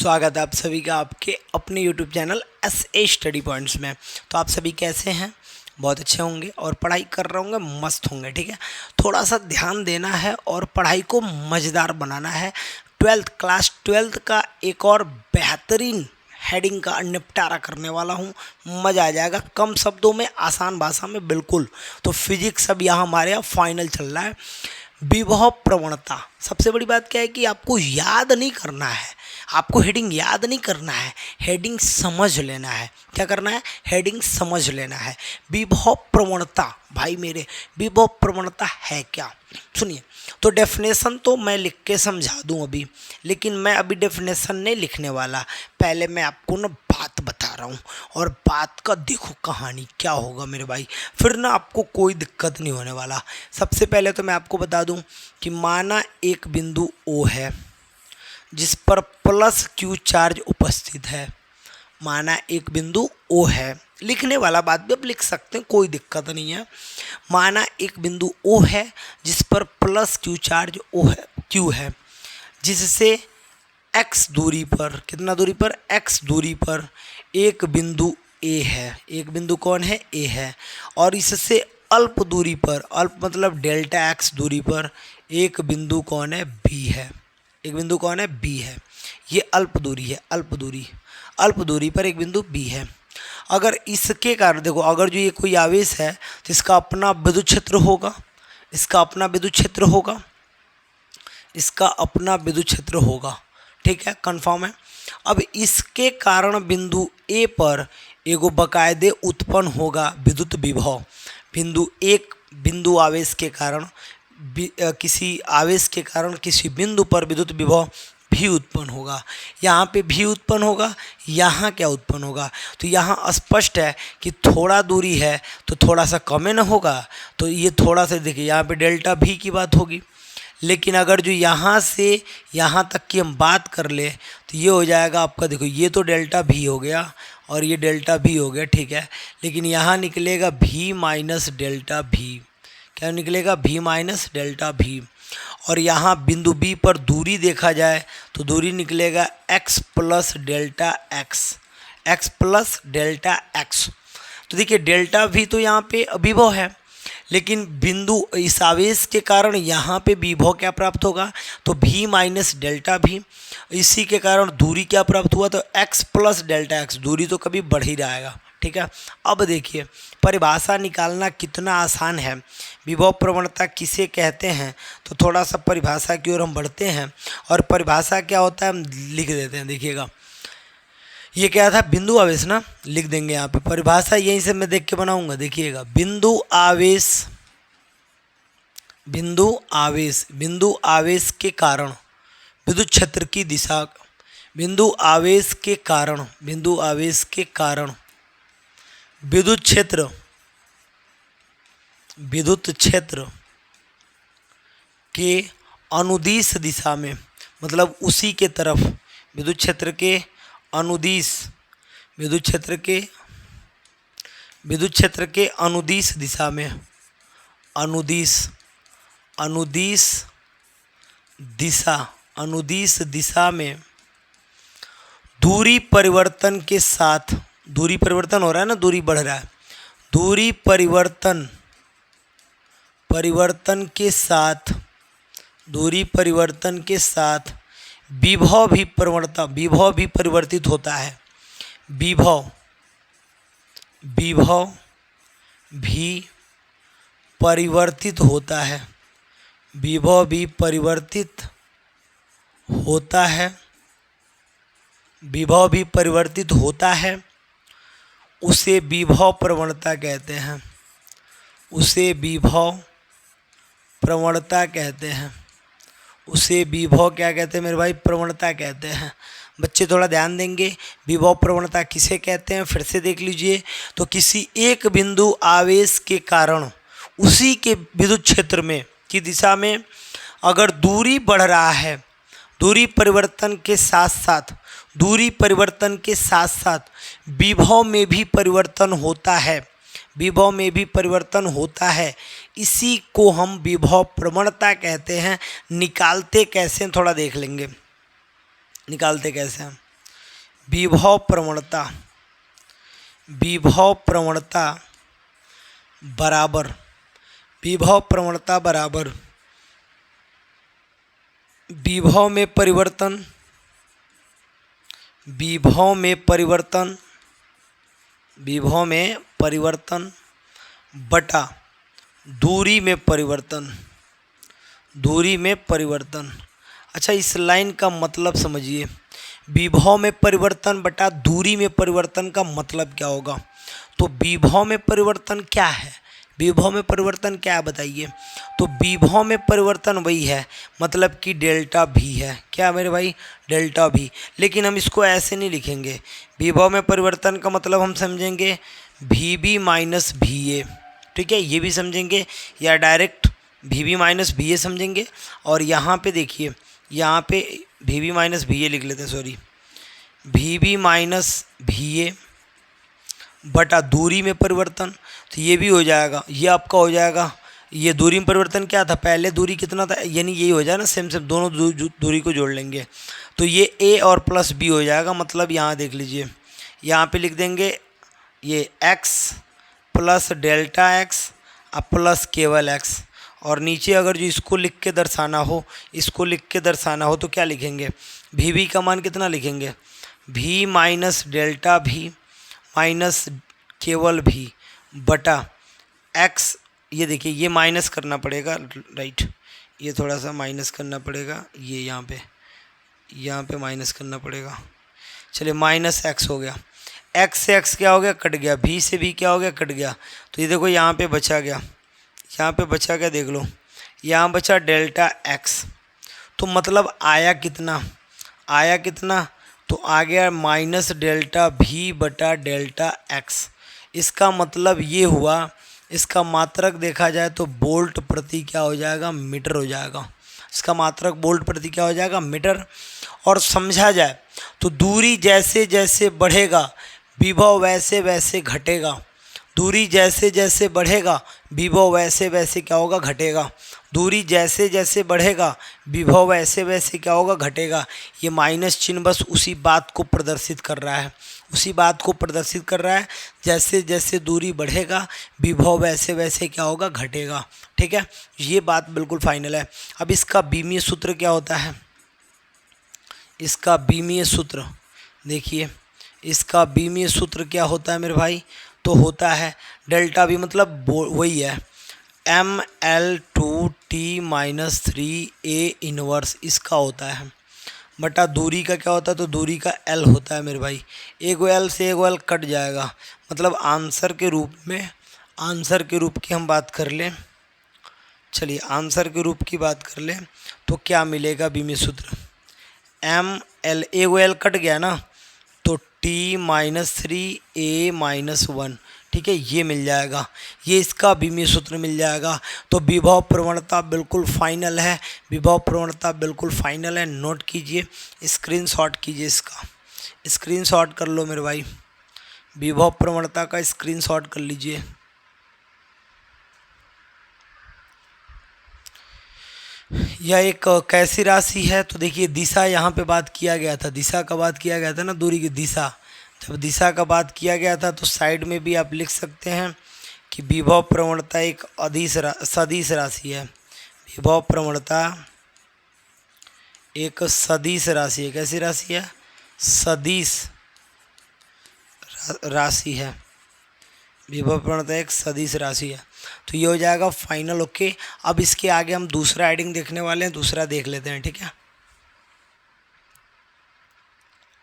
स्वागत है आप सभी का आपके अपने YouTube channel SA study points में। तो आप सभी कैसे हैं? बहुत अच्छे होंगे और पढ़ाई कर रहे होंगे, मस्त होंगे। ठीक है, थोड़ा सा ध्यान देना है और पढ़ाई को मज़ेदार बनाना है। क्लास 12 का एक और बेहतरीन हेडिंग का निपटारा करने वाला हूँ, मज़ा आ जाएगा। कम शब्दों में, आसान भाषा में, बिल्कुल। तो फिजिक्स अब यहाँ हमारे यहाँ फाइनल चल रहा है। विभव प्रवणता, सबसे बड़ी बात क्या है कि आपको याद नहीं करना है, आपको हेडिंग याद नहीं करना है, हेडिंग समझ लेना है। क्या करना है? हेडिंग समझ लेना है। विभव प्रवणता, भाई मेरे, विभव प्रवणता है क्या? सुनिए, तो डेफिनेशन तो मैं लिख के समझा दूं अभी, लेकिन मैं अभी डेफिनेशन नहीं लिखने वाला। पहले मैं आपको ना बात बता रहा हूँ, और बात का देखो कहानी क्या होगा मेरे भाई, फिर ना आपको कोई दिक्कत नहीं होने वाला। सबसे पहले तो मैं आपको बता दूं कि माना एक बिंदु O है जिस पर प्लस Q चार्ज उपस्थित है। माना एक बिंदु O है, लिखने वाला बात भी आप लिख सकते हैं, कोई दिक्कत नहीं है। माना एक बिंदु O है जिस पर प्लस Q चार्ज Q है, जिससे x दूरी पर, कितना दूरी पर? x दूरी पर एक बिंदु A है। एक बिंदु कौन है? A है। और इससे अल्प दूरी पर, अल्प मतलब डेल्टा x दूरी पर एक बिंदु कौन है? B है। एक बिंदु कौन है? B है। ये अल्प दूरी है, अल्प दूरी, अल्प दूरी पर एक बिंदु B है। अगर इसके कारण देखो, अगर जो ये कोई आवेश है तो इसका अपना विद्युत क्षेत्र होगा, इसका अपना विद्युत क्षेत्र होगा, इसका अपना विद्युत क्षेत्र होगा। ठीक है, कंफर्म है। अब इसके कारण बिंदु A पर एगो बकायदे उत्पन्न होगा विद्युत विभव। बिंदु आवेश के कारण, किसी आवेश के कारण किसी बिंदु पर विद्युत विभव भी उत्पन्न होगा। यहाँ पे भी उत्पन्न होगा, यहाँ क्या उत्पन्न होगा? तो यहाँ स्पष्ट है कि थोड़ा दूरी है तो थोड़ा सा कम न होगा। तो ये थोड़ा सा देखिए, यहाँ पे डेल्टा भी की बात होगी। लेकिन अगर जो यहाँ से यहाँ तक की हम बात कर ले तो ये हो जाएगा आपका, देखो ये तो डेल्टा भी हो गया और ये डेल्टा भी हो गया। ठीक है, लेकिन यहाँ निकलेगा भी माइनस डेल्टा भी। क्या निकलेगा? भी माइनस डेल्टा भी। और यहाँ बिंदु B पर दूरी देखा जाए तो दूरी निकलेगा x plus delta x, x plus delta x। तो देखिए डेल्टा भी तो यहाँ पे विभव है, लेकिन बिंदु इस आवेश के कारण यहाँ पे विभव क्या प्राप्त होगा? तो भी माइनस डेल्टा भी। इसी के कारण दूरी क्या प्राप्त हुआ? तो x प्लस डेल्टा x। दूरी तो कभी बढ़ ही रहेगा। ठीक है, अब देखिए परिभाषा निकालना कितना आसान है। विभव प्रवणता किसे कहते हैं? तो थोड़ा सा परिभाषा की ओर हम बढ़ते हैं, और परिभाषा क्या होता है हम लिख देते हैं। देखिएगा, ये क्या था? बिंदु आवेश ना, लिख देंगे यहाँ पे। परिभाषा यहीं से मैं देख के बनाऊंगा। देखिएगा, बिंदु आवेश, बिंदु आवेश, बिंदु आवेश के कारण विद्युत क्षेत्र की दिशा, बिंदु आवेश के कारण, बिंदु आवेश के कारण विद्युत क्षेत्र, विद्युत क्षेत्र के अनुदिश दिशा में, मतलब उसी के तरफ, विद्युत क्षेत्र के अनुदिश, विद्युत क्षेत्र के, विद्युत क्षेत्र के अनुदिश दिशा में, अनुदिश, अनुदिश दिशा, अनुदिश दिशा में दूरी परिवर्तन के साथ, दूरी परिवर्तन हो रहा है ना, दूरी बढ़ रहा है, दूरी परिवर्तन, परिवर्तन के साथ, दूरी परिवर्तन के साथ विभव भी प्रवणता, विभव भी परिवर्तित होता है। विभव, विभव भी परिवर्तित होता है, विभव भी परिवर्तित होता है, विभव भी परिवर्तित होता है। उसे विभव प्रवणता कहते हैं, उसे विभव प्रवणता कहते हैं, उसे विभव क्या कहते हैं मेरे भाई? प्रवणता कहते हैं। बच्चे थोड़ा ध्यान देंगे, विभव प्रवणता किसे कहते हैं फिर से देख लीजिए। तो किसी एक बिंदु आवेश के कारण उसी के विद्युत क्षेत्र में की दिशा में अगर दूरी बढ़ रहा है, दूरी परिवर्तन के साथ साथ, दूरी परिवर्तन के साथ साथ विभव में भी परिवर्तन होता है, विभव में भी परिवर्तन होता है। इसी को हम विभव प्रवणता कहते हैं। निकालते कैसे थोड़ा देख लेंगे, निकालते कैसे हैं। विभव प्रवणता, विभव प्रवणता बराबर, विभव प्रवणता बराबर विभव में परिवर्तन, विभव में परिवर्तन, विभव में परिवर्तन बटा दूरी में परिवर्तन, दूरी में परिवर्तन। अच्छा, इस लाइन का मतलब समझिए, विभव में परिवर्तन बटा दूरी में परिवर्तन का मतलब क्या होगा। तो विभव में परिवर्तन क्या है, विभव में परिवर्तन क्या है बताइए। तो विभव में परिवर्तन वही है, मतलब कि डेल्टा भी है, क्या मेरे भाई, डेल्टा भी। लेकिन हम इसको ऐसे नहीं लिखेंगे, विभव में परिवर्तन का मतलब हम समझेंगे V B minus V A, ठीक है, ये भी समझेंगे, या direct V B minus V A समझेंगे। और यहाँ पे देखिए, यहाँ पे V B minus V A लिख लेते हैं, sorry, V B minus V A बटा दूरी में परिवर्तन, तो ये भी हो जाएगा, ये आपका हो जाएगा। ये दूरी में परिवर्तन क्या था, पहले दूरी कितना था, यानी यही हो जाए ना, सेम सेम दोनों दूरी को जोड़ लेंगे तो ये ए और प्लस बी हो जाएगा। मतलब यहाँ देख लीजिए, यहाँ पे लिख देंगे ये एक्स प्लस डेल्टा एक्स अब प्लस केवल एक्स, और नीचे अगर जो इसको लिख के दर्शाना हो, इसको लिख के दर्शाना हो तो क्या लिखेंगे, वी बी का मान कितना लिखेंगे, वी माइनस डेल्टा भी माइनस केवल भी बटा एक्स। ये देखिए, ये माइनस करना पड़ेगा, राइट, ये थोड़ा सा माइनस करना पड़ेगा, ये यहाँ पे माइनस करना पड़ेगा। चलिए, माइनस एक्स हो गया, एक्स से एक्स क्या हो गया, कट गया, भी से भी क्या हो गया, कट गया। तो ये देखो, यहाँ पे बचा गया, यहाँ पे बचा गया, देख लो, यहाँ बचा डेल्टा एक्स। तो मतलब आया कितना, आया कितना, तो आ गया माइनस डेल्टा भी बटा डेल्टा एक्स। इसका मतलब ये हुआ, इसका मात्रक देखा जाए तो वोल्ट प्रति क्या हो जाएगा, मीटर हो जाएगा। इसका मात्रक वोल्ट प्रति क्या हो जाएगा, मीटर। और समझा जाए तो दूरी जैसे जैसे बढ़ेगा विभव वैसे वैसे घटेगा, दूरी जैसे जैसे बढ़ेगा विभव वैसे वैसे क्या होगा, घटेगा। दूरी जैसे जैसे बढ़ेगा विभव वैसे वैसे क्या होगा, घटेगा। ये माइनस चिन्ह बस उसी बात को प्रदर्शित कर रहा है, उसी बात को प्रदर्शित कर रहा है, जैसे जैसे दूरी बढ़ेगा विभव वैसे वैसे क्या होगा, घटेगा। ठीक है, ये बात बिल्कुल फाइनल है। अब इसका बीमीय सूत्र क्या होता है, इसका बीमीय सूत्र देखिए, इसका बीमीय सूत्र क्या होता है मेरे भाई, तो होता है डेल्टा बी, मतलब वही है M L two T minus 3 a inverse, इसका होता है बटा दूरी का क्या होता है, तो दूरी का एल होता है मेरे भाई। एगो एल से एगो एल कट जाएगा, मतलब आंसर के रूप में, आंसर के रूप की हम बात कर लें, चलिए आंसर के रूप की बात कर लें तो क्या मिलेगा, बीमीय सूत्र एम एल, एगो एल कट गया ना, तो टी माइनस 3 a माइनस 1, ठीक है, ये मिल जाएगा, ये इसका बीमीय सूत्र मिल जाएगा। तो विभव प्रवणता बिल्कुल फाइनल है, विभव प्रवणता बिल्कुल फाइनल है। नोट कीजिए, स्क्रीनशॉट कीजिए, इसका स्क्रीनशॉट कर लो मेरे भाई, विभव प्रवणता का स्क्रीनशॉट कर लीजिए। यह एक कैसी राशि है, तो देखिए दिशा यहाँ पे बात किया गया था, दिशा का बात किया गया था ना, दूरी की दिशा, जब दिशा का बात किया गया था तो साइड में भी आप लिख सकते हैं कि विभव प्रवणता एक सदिश राशि है। विभव प्रवणता एक सदिश राशि है, कैसी राशि है, सदिश राशि है, विभव प्रवणता एक सदिश राशि है। तो ये हो जाएगा फाइनल। ओके, अब इसके आगे हम दूसरा एडिंग देखने वाले हैं, दूसरा देख लेते हैं, ठीक है।